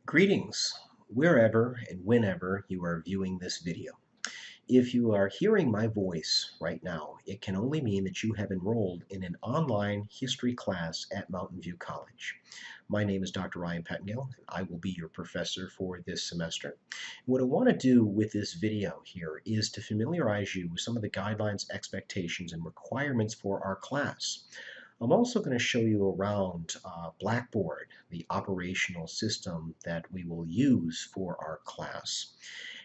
Greetings, wherever and whenever you are viewing this video. If you are hearing my voice right now, it can only mean that you have enrolled in an online history class at Mountain View College. My name is Dr. Ryan Pettengill, and I will be your professor for this semester. What I want to do with this video here is to familiarize you with some of the guidelines, expectations, and requirements for our class. I'm also going to show you around Blackboard, the operational system that we will use for our class.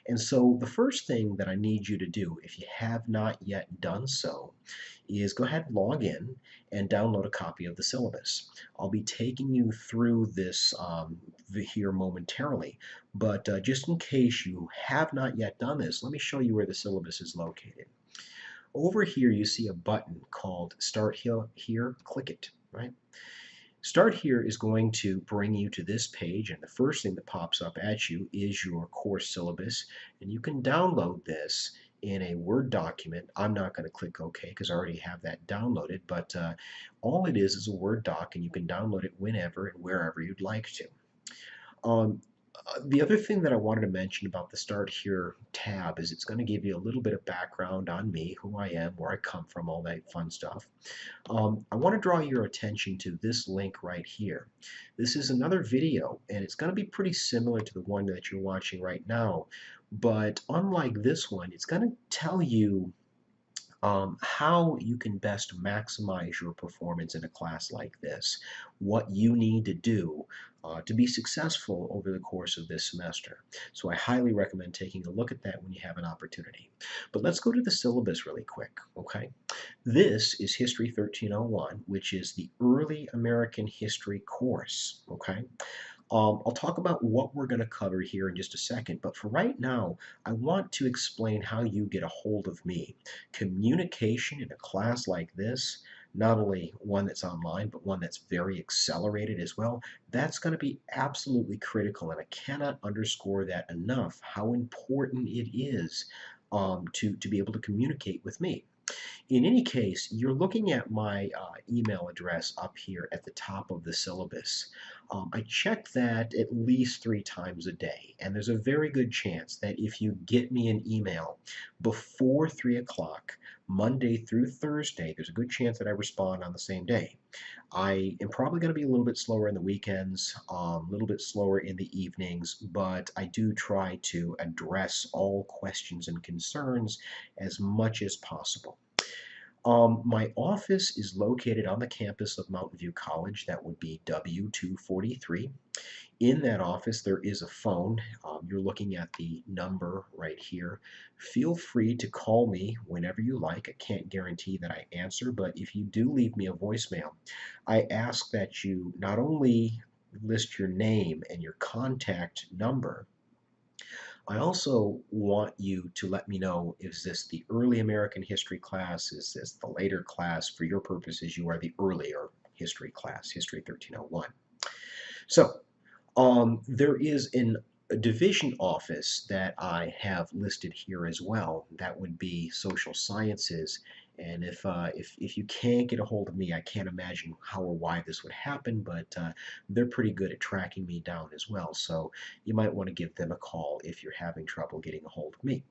And so the first thing that I need you to do, if you have not yet done so, is go ahead and log in and download a copy of the syllabus. I'll be taking you through this here momentarily, but just in case you have not yet done this, let me show you where the syllabus is located. Over here you see a button called Start Here. Click it, right? Start Here is going to bring you to this page, and the first thing that pops up at you is your course syllabus, and you can download this in a Word document. I'm not going to click OK because I already have that downloaded, but all it is a Word doc, and you can download it whenever and wherever you'd like to. The other thing that I wanted to mention about the Start Here tab is it's going to give you a little bit of background on me, who I am, where I come from, all that fun stuff. I want to draw your attention to this link right here. This is another video, and it's going to be pretty similar to the one that you're watching right now, but unlike this one, it's going to tell you how you can best maximize your performance in a class like this, what you need to do to be successful over the course of this semester. So I highly recommend taking a look at that when you have an opportunity. But let's go to the syllabus really quick, okay? This is History 1301, which is the Early American History course, okay? I'll talk about what we're going to cover here in just a second, but for right now, I want to explain how you get a hold of me. Communication in a class like this, not only one that's online, but one that's very accelerated as well, that's going to be absolutely critical, and I cannot underscore that enough, how important it is to be able to communicate with me. In any case, you're looking at my email address up here at the top of the syllabus. I check that at least 3 times a day, and there's a very good chance that if you get me an email before 3 o'clock, Monday through Thursday, there's a good chance that I respond on the same day. I am probably going to be a little bit slower in the weekends, a little bit slower in the evenings, but I do try to address all questions and concerns as much as possible. My office is located on the campus of Mountain View College. That would be W243. In that office, there is a phone. You're looking at the number right here. Feel free to call me whenever you like. I can't guarantee that I answer, but if you do leave me a voicemail, I ask that you not only list your name and your contact number, I also want you to let me know, is this the early American history class? Is this the later class? For your purposes, you are the earlier history class, History 1301. So there is a division office that I have listed here as well. That would be social sciences. And if you can't get a hold of me, I can't imagine how or why this would happen, but they're pretty good at tracking me down as well. So you might want to give them a call if you're having trouble getting a hold of me.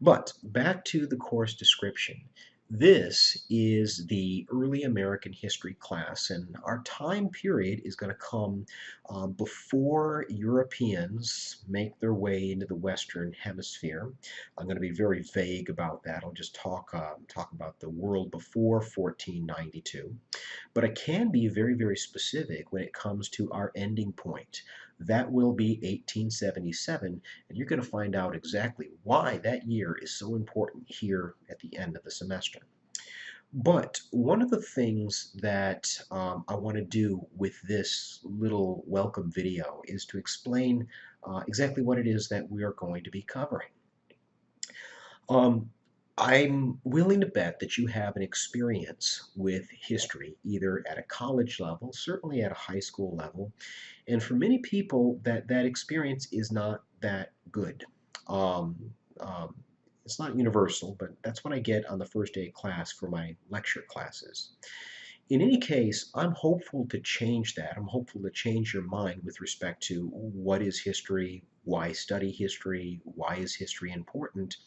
But back to the course description. This is the early American history class, and our time period is going to come before Europeans make their way into the Western Hemisphere. I'm going to be very vague about that. I'll just talk about the world before 1492. But I can be very, very specific when it comes to our ending point. That will be 1877, and you're going to find out exactly why that year is so important here at the end of the semester. But one of the things that I want to do with this little welcome video is to explain exactly what it is that we are going to be covering. I'm willing to bet that you have an experience with history, either at a college level, certainly at a high school level, and for many people, that experience is not that good. Um, um, it's not universal, but that's what I get on the first day of class for my lecture classes. In any case, I'm hopeful to change that. I'm hopeful to change your mind with respect to what is history, why study history, why is history important.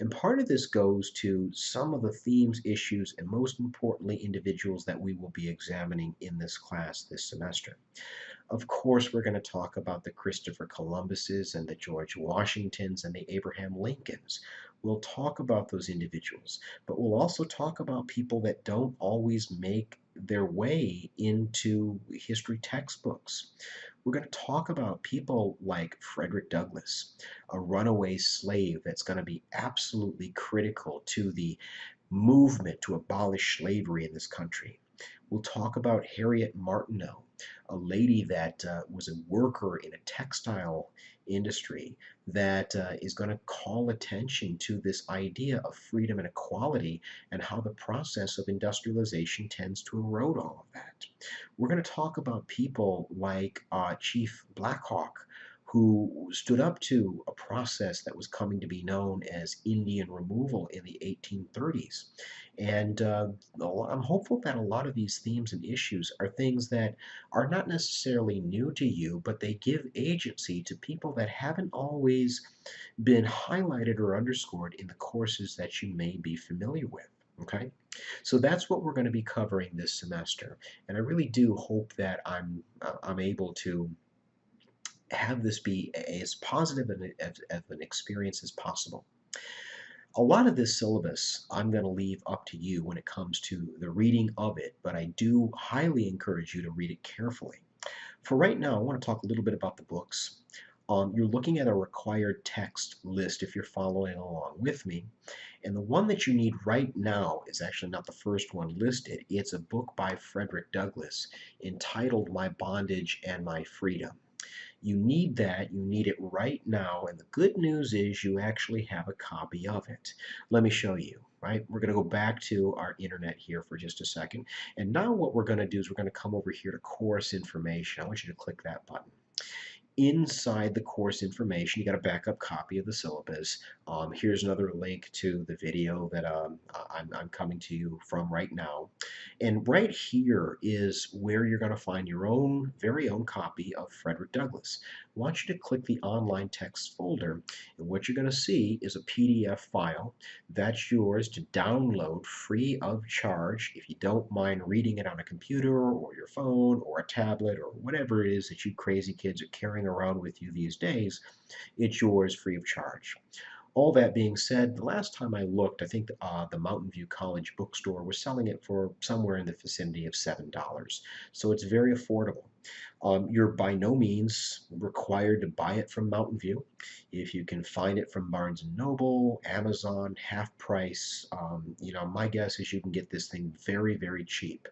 And part of this goes to some of the themes, issues, and most importantly, individuals that we will be examining in this class this semester. Of course, we're going to talk about the Christopher Columbuses and the George Washingtons and the Abraham Lincolns. We'll talk about those individuals, but we'll also talk about people that don't always make their way into history textbooks. We're going to talk about people like Frederick Douglass, a runaway slave that's going to be absolutely critical to the movement to abolish slavery in this country. We'll talk about Harriet Martineau, a lady that was a worker in a textile industry that is going to call attention to this idea of freedom and equality and how the process of industrialization tends to erode all of that. We're going to talk about people like Chief Blackhawk, who stood up to a process that was coming to be known as Indian removal in the 1830s. And I'm hopeful that a lot of these themes and issues are things that are not necessarily new to you, but they give agency to people that haven't always been highlighted or underscored in the courses that you may be familiar with. Okay, so that's what we're going to be covering this semester, and I really do hope that I'm able to have this be as positive of an experience as possible. A lot of this syllabus I'm going to leave up to you when it comes to the reading of it, but I do highly encourage you to read it carefully. For right now, I want to talk a little bit about the books. You're looking at a required text list if you're following along with me. And the one that you need right now is actually not the first one listed. It's a book by Frederick Douglass entitled My Bondage and My Freedom. You need that. You need it right now. And the good news is you actually have a copy of it. Let me show you. Right? We're going to go back to our internet here for just a second. And now what we're going to do is we're going to come over here to course information. I want you to click that button. Inside the course information, you got a backup copy of the syllabus. Here's another link to the video that I'm coming to you from right now. And right here is where you're going to find your own very own copy of Frederick Douglass. I want you to click the online text folder, and what you're going to see is a PDF file that's yours to download free of charge if you don't mind reading it on a computer or your phone or a tablet or whatever it is that you crazy kids are carrying around with you these days. It's yours free of charge. All that being said, the last time I looked, I think the Mountain View College bookstore was selling it for somewhere in the vicinity of $7. So it's very affordable. You're by no means required to buy it from Mountain View. If you can find it from Barnes & Noble, Amazon, half price, my guess is you can get this thing very, very cheap.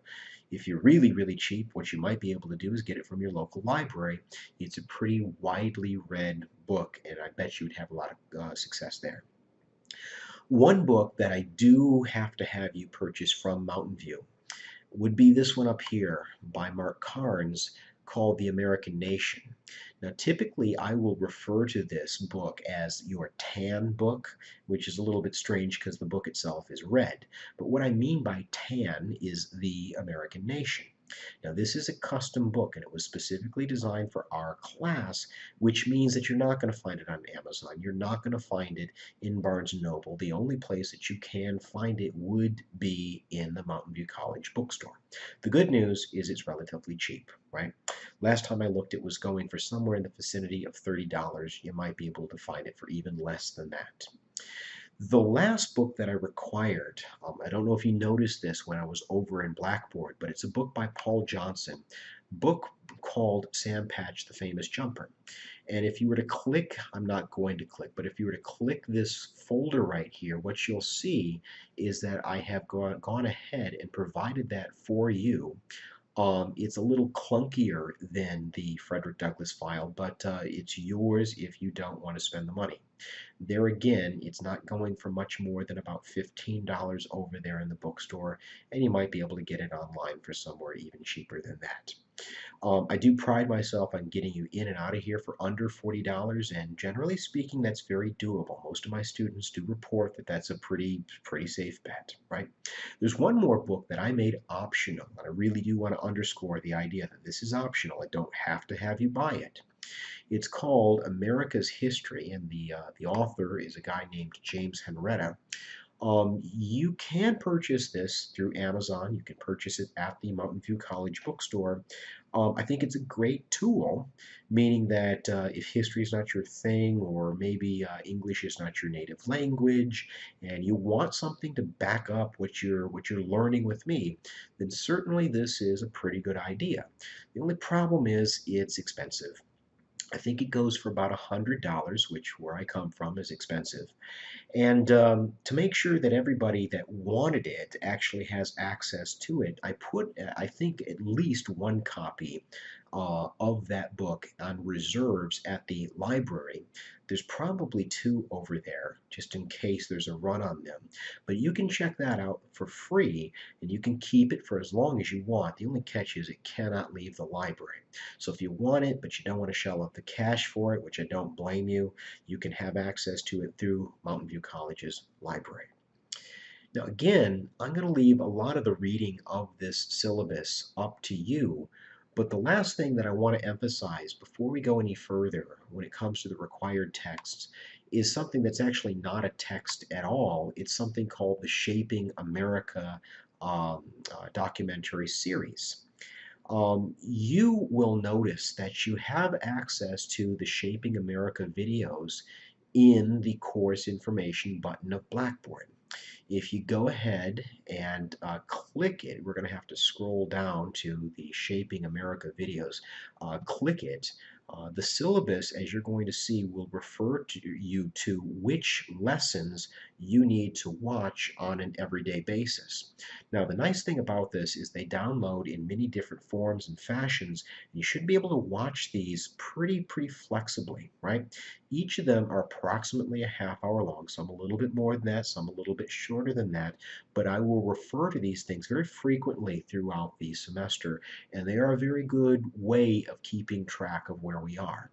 If you're really, really cheap, what you might be able to do is get it from your local library. It's a pretty widely read book, and I bet you'd have a lot of success there. One book that I do have to have you purchase from Mountain View would be this one up here by Mark Carnes called The American Nation. Now, typically, I will refer to this book as your tan book, which is a little bit strange because the book itself is red. But what I mean by tan is The American Nation. Now, this is a custom book, and it was specifically designed for our class, which means that you're not going to find it on Amazon. You're not going to find it in Barnes & Noble. The only place that you can find it would be in the Mountain View College bookstore. The good news is it's relatively cheap, right? Last time I looked, it was going for somewhere in the vicinity of $30. You might be able to find it for even less than that. The last book that I required, I don't know if you noticed this when I was over in Blackboard, but it's a book by Paul Johnson, book called Sam Patch, the Famous Jumper. And if you were to click, I'm not going to click, but if you were to click this folder right here, what you'll see is that I have gone ahead and provided that for you. It's a little clunkier than the Frederick Douglass file, but it's yours if you don't want to spend the money. There again, it's not going for much more than about $15 over there in the bookstore, and you might be able to get it online for somewhere even cheaper than that. I do pride myself on getting you in and out of here for under $40, and generally speaking, that's very doable. Most of my students do report that that's a pretty safe bet, right? There's one more book that I made optional, and I really do want to underscore the idea that this is optional. I don't have to have you buy it. It's called America's History, and the author is a guy named James Henretta. You can purchase this through Amazon. You can purchase it at the Mountain View College bookstore. I think it's a great tool, meaning that if history is not your thing, or maybe English is not your native language, and you want something to back up what you're learning with me, then certainly this is a pretty good idea. The only problem is it's expensive. I think it goes for about $100, which where I come from is expensive. And to make sure that everybody that wanted it actually has access to it, I put, I think, at least one copy of that book on reserves at the library. There's probably two over there, just in case there's a run on them. But you can check that out for free, and you can keep it for as long as you want. The only catch is it cannot leave the library. So if you want it, but you don't want to shell out the cash for it, which I don't blame you, you can have access to it through Mountain View College's library. Now again, I'm going to leave a lot of the reading of this syllabus up to you, but the last thing that I want to emphasize before we go any further when it comes to the required texts is something that's actually not a text at all. It's something called the Shaping America documentary series. You will notice that you have access to the Shaping America videos in the course information button of Blackboard. If you go ahead and click it, we're going to have to scroll down to the Shaping America videos. Click it. The syllabus, as you're going to see, will refer to you to which lessons you need to watch on an everyday basis. Now, the nice thing about this is they download in many different forms and fashions, and you should be able to watch these pretty flexibly, right? Each of them are approximately a half hour long, some a little bit more than that, some a little bit shorter than that, but I will refer to these things very frequently throughout the semester, and they are a very good way of keeping track of where we are.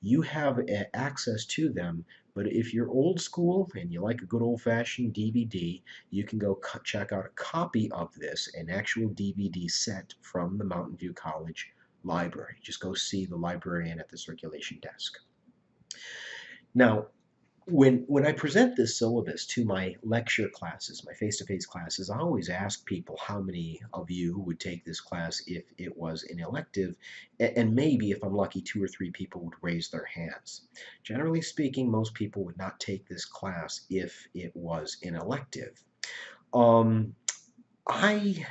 You have access to them, but if you're old school and you like a good old-fashioned DVD, you can go check out a copy of this, an actual DVD set from the Mountain View College library. Just go see the librarian at the circulation desk. Now, when I present this syllabus to my lecture classes, my face-to-face classes, I always ask people how many of you would take this class if it was an elective, and maybe if I'm lucky 2 or 3 people would raise their hands. Generally speaking, most people would not take this class if it was an elective. I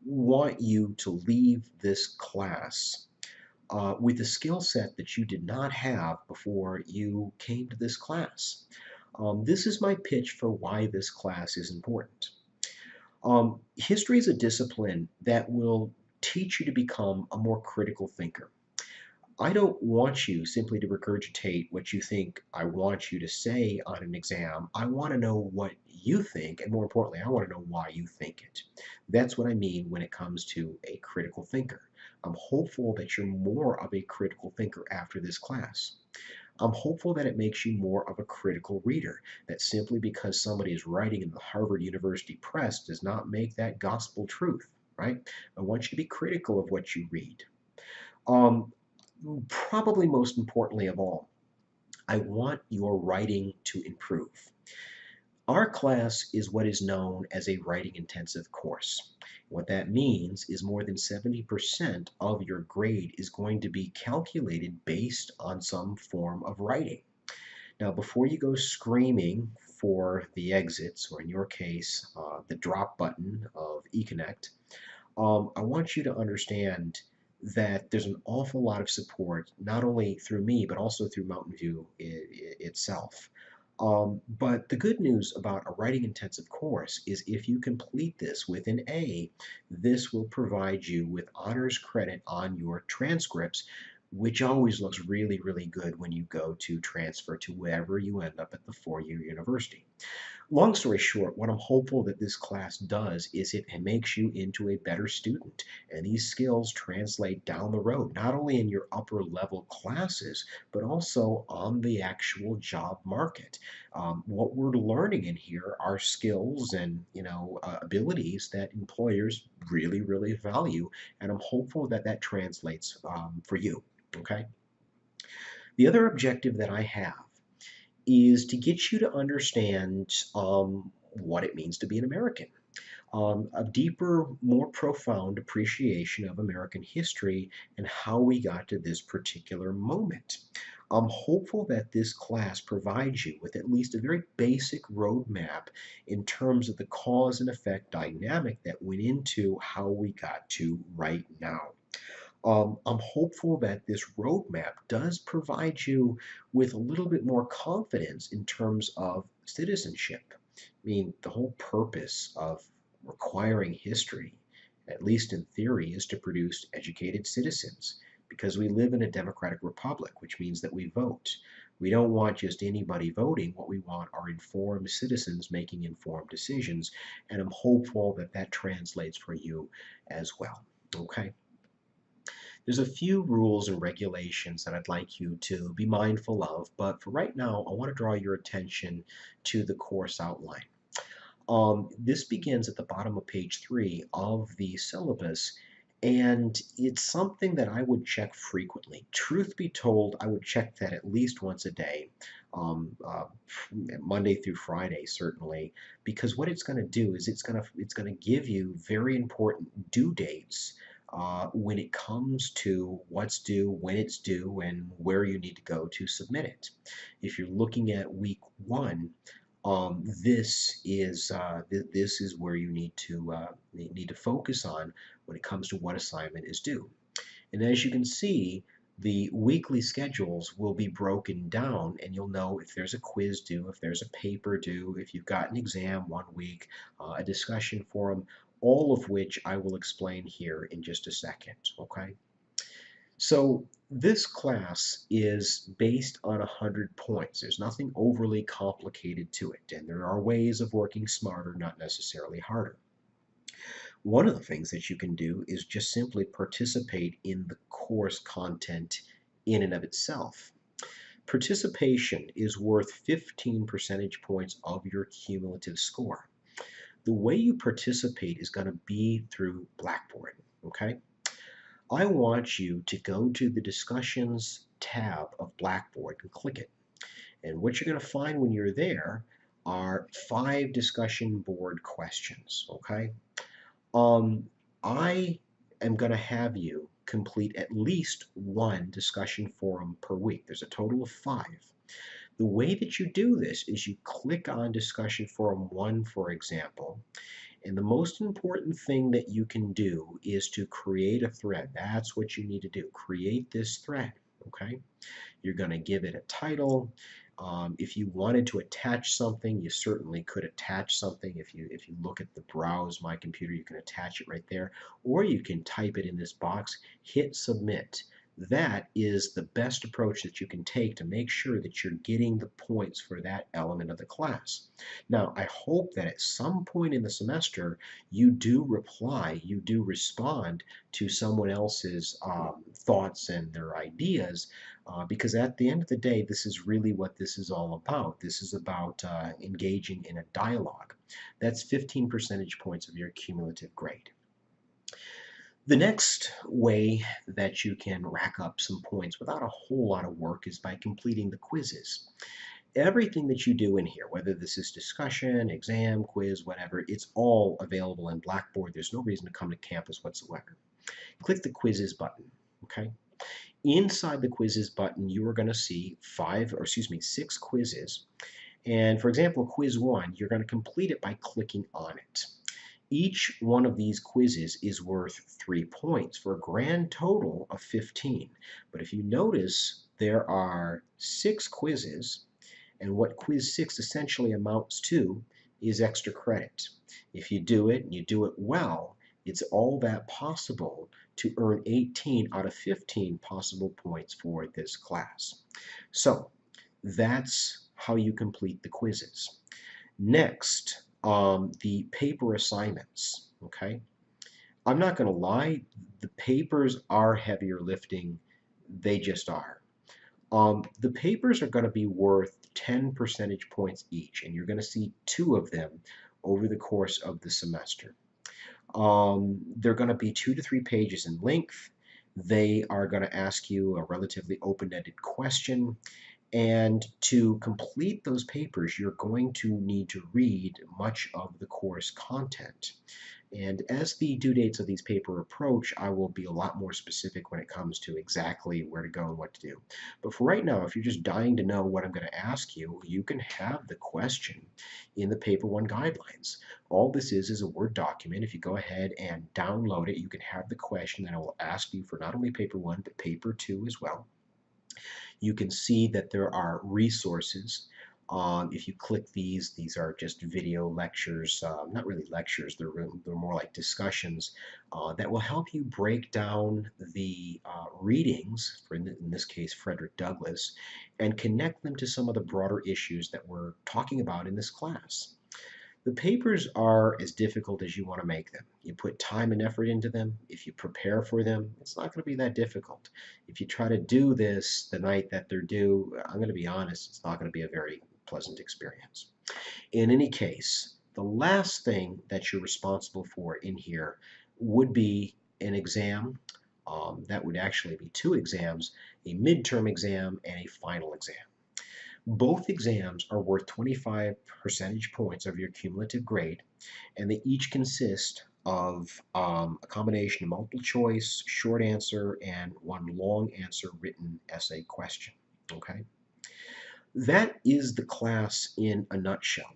want you to leave this class with a skill set that you did not have before you came to this class. This is my pitch for why this class is important. History is a discipline that will teach you to become a more critical thinker. I don't want you simply to regurgitate what you think I want you to say on an exam. I want to know what you think, and more importantly, I want to know why you think it. That's what I mean when it comes to a critical thinker. I'm hopeful that you're more of a critical thinker after this class. I'm hopeful that it makes you more of a critical reader, that simply because somebody is writing in the Harvard University Press does not make that gospel truth, right? I want you to be critical of what you read. Probably most importantly of all, I want your writing to improve. Our class is what is known as a writing intensive course. What that means is more than 70% of your grade is going to be calculated based on some form of writing. Now, before you go screaming for the exits, or in your case, the drop button of eConnect, I want you to understand that there's an awful lot of support, not only through me, but also through Mountain View itself. But the good news about a writing intensive course is if you complete this with an A, this will provide you with honors credit on your transcripts, which always looks really, really good when you go to transfer to wherever you end up at the four-year university. Long story short, what I'm hopeful that this class does is it makes you into a better student. And these skills translate down the road, not only in your upper level classes, but also on the actual job market. What we're learning in here are skills and abilities that employers really, really value. And I'm hopeful that that translates for you. Okay. The other objective that I have is to get you to understand what it means to be an American. A deeper, more profound appreciation of American history and how we got to this particular moment. I'm hopeful that this class provides you with at least a very basic roadmap in terms of the cause and effect dynamic that went into how we got to right now. I'm hopeful that this roadmap does provide you with a little bit more confidence in terms of citizenship. I mean, the whole purpose of requiring history, at least in theory, is to produce educated citizens because we live in a democratic republic, which means that we vote. We don't want just anybody voting. What we want are informed citizens making informed decisions, and I'm hopeful that that translates for you as well. Okay? There's a few rules and regulations that I'd like you to be mindful of, but for right now, I want to draw your attention to the course outline. This begins at the bottom of page 3 of the syllabus, and it's something that I would check frequently. Truth be told, I would check that at least once a day, um, uh, Monday through Friday, certainly, because what it's going to do is it's going to give you very important due dates when it comes to what's due, when it's due, and where you need to go to submit it. If you're looking at week 1, this is where you need to focus on when it comes to what assignment is due. And as you can see, the weekly schedules will be broken down, and you'll know if there's a quiz due, if there's a paper due, if you've got an exam one week, a discussion forum, all of which I will explain here in just a second, okay? So this class is based on 100 points. There's nothing overly complicated to it, and there are ways of working smarter, not necessarily harder. One of the things that you can do is just simply participate in the course content in and of itself. Participation is worth 15 percentage points of your cumulative score. The way you participate is going to be through Blackboard, okay? I want you to go to the Discussions tab of Blackboard and click it. And what you're going to find when you're there are 5 discussion board questions, okay? I am going to have you complete at least 1 discussion forum per week. There's a total of 5. The way that you do this is you click on discussion forum 1, for example, and the most important thing that you can do is to create a thread. That's what you need to do. Create this thread, okay? You're going to give it a title. If you wanted to attach something, you certainly could attach something. If you look at the Browse My Computer, you can attach it right there. Or you can type it in this box, hit submit. That is the best approach that you can take to make sure that you're getting the points for that element of the class. Now, I hope that at some point in the semester, you do reply, you do respond to someone else's thoughts and their ideas, because at the end of the day, this is really what this is all about. This is about engaging in a dialogue. That's 15 percentage points of your cumulative grade. The next way that you can rack up some points without a whole lot of work is by completing the quizzes. Everything that you do in here, whether this is discussion, exam, quiz, whatever, it's all available in Blackboard. There's no reason to come to campus whatsoever. Click the quizzes button, okay? Inside the quizzes button, you are going to see 6 quizzes. And for example, quiz 1, you're going to complete it by clicking on it. Each one of these quizzes is worth 3 points for a grand total of 15. But if you notice, there are 6 quizzes, and what quiz 6 essentially amounts to is extra credit. If you do it and you do it well, it's all that possible to earn 18 out of 15 possible points for this class. So that's how you complete the quizzes. Next, the paper assignments, okay? I'm not going to lie, the papers are heavier lifting. They just are. The papers are going to be worth 10 percentage points each, and you're going to see 2 of them over the course of the semester. They're going to be 2 to 3 pages in length. They are going to ask you a relatively open-ended question. And to complete those papers, you're going to need to read much of the course content. And as the due dates of these papers approach, I will be a lot more specific when it comes to exactly where to go and what to do. But for right now, if you're just dying to know what I'm going to ask you, you can have the question in the Paper 1 guidelines. All this is a Word document. If you go ahead and download it, you can have the question that I will ask you for not only Paper 1, but Paper 2 as well. You can see that there are resources. If you click these are just video lectures, not really lectures, they're more like discussions that will help you break down the readings, in this case Frederick Douglass, and connect them to some of the broader issues that we're talking about in this class. The papers are as difficult as you want to make them. You put time and effort into them. If you prepare for them, it's not going to be that difficult. If you try to do this the night that they're due, I'm going to be honest, it's not going to be a very pleasant experience. In any case, the last thing that you're responsible for in here would be an exam. That would actually be 2 exams, a midterm exam and a final exam. Both exams are worth 25 percentage points of your cumulative grade, and they each consist of a combination of multiple choice, short answer, and one long answer written essay question. Okay? That is the class in a nutshell.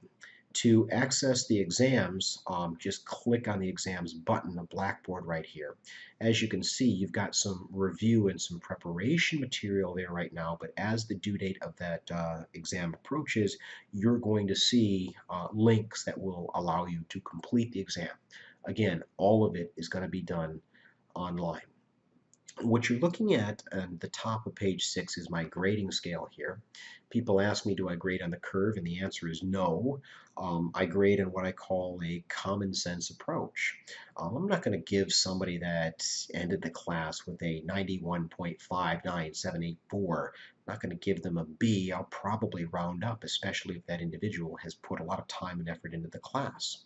To access the exams, just click on the exams button, the Blackboard right here. As you can see, you've got some review and some preparation material there right now, but as the due date of that exam approaches, you're going to see links that will allow you to complete the exam. Again, all of it is going to be done online. What you're looking at the top of page 6 is my grading scale here. People ask me, do I grade on the curve? And the answer is no. I grade in what I call a common sense approach. I'm not going to give somebody that ended the class with a 91.59784. I'm not going to give them a B. I'll probably round up, especially if that individual has put a lot of time and effort into the class.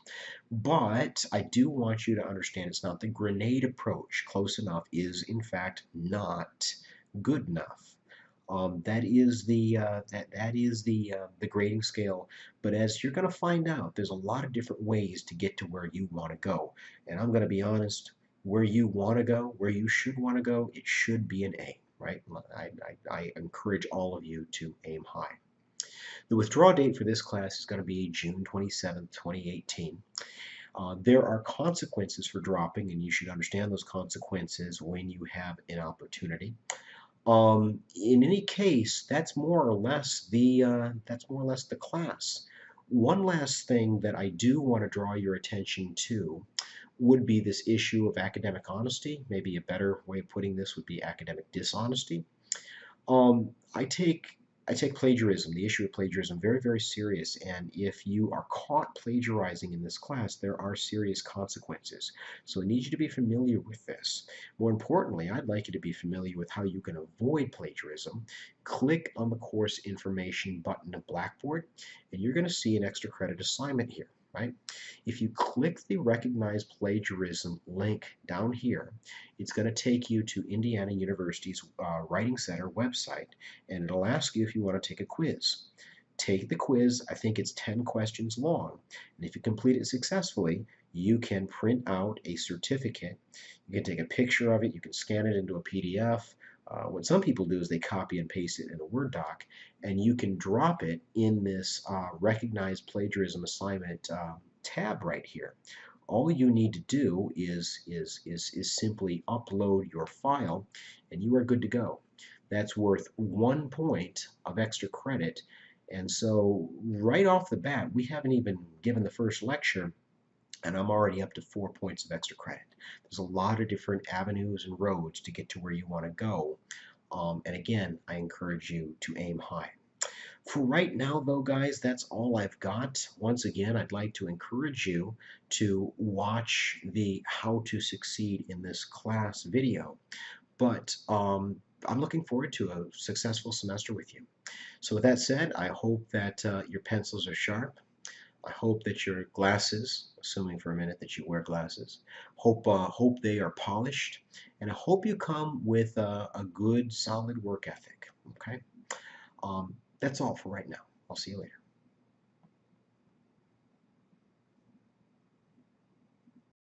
But I do want you to understand it's not the grenade approach. Close enough is, in fact, not good enough. That is the grading scale. But as you're going to find out, there's a lot of different ways to get to where you want to go. And I'm going to be honest, where you want to go, where you should want to go, it should be an A, right? I encourage all of you to aim high. The withdrawal date for this class is going to be June 27th, 2018. There are consequences for dropping, and you should understand those consequences when you have an opportunity. In any case, that's more or less the class. One last thing that I do want to draw your attention to would be this issue of academic honesty. Maybe a better way of putting this would be academic dishonesty. I take plagiarism, the issue of plagiarism, very, very serious. And if you are caught plagiarizing in this class, there are serious consequences. So I need you to be familiar with this. More importantly, I'd like you to be familiar with how you can avoid plagiarism. Click on the course information button of Blackboard, and you're going to see an extra credit assignment here. Right? If you click the Recognize Plagiarism link down here, it's going to take you to Indiana University's Writing Center website, and it'll ask you if you want to take a quiz. Take the quiz. I think it's 10 questions long, and if you complete it successfully, you can print out a certificate. You can take a picture of it. You can scan it into a PDF. What some people do is they copy and paste it in a Word doc, and you can drop it in this Recognize Plagiarism Assignment tab right here. All you need to do is simply upload your file, and you are good to go. That's worth 1 point of extra credit, and so right off the bat, we haven't even given the first lecture, and I'm already up to 4 points of extra credit. There's a lot of different avenues and roads to get to where you want to go. And again, I encourage you to aim high. For right now, though, guys, that's all I've got. Once again, I'd like to encourage you to watch the How to Succeed in This Class video. But I'm looking forward to a successful semester with you. So with that said, I hope that your pencils are sharp. I hope that your glasses, assuming for a minute that you wear glasses, hope they are polished, and I hope you come with a good, solid work ethic. Okay, that's all for right now. I'll see you later.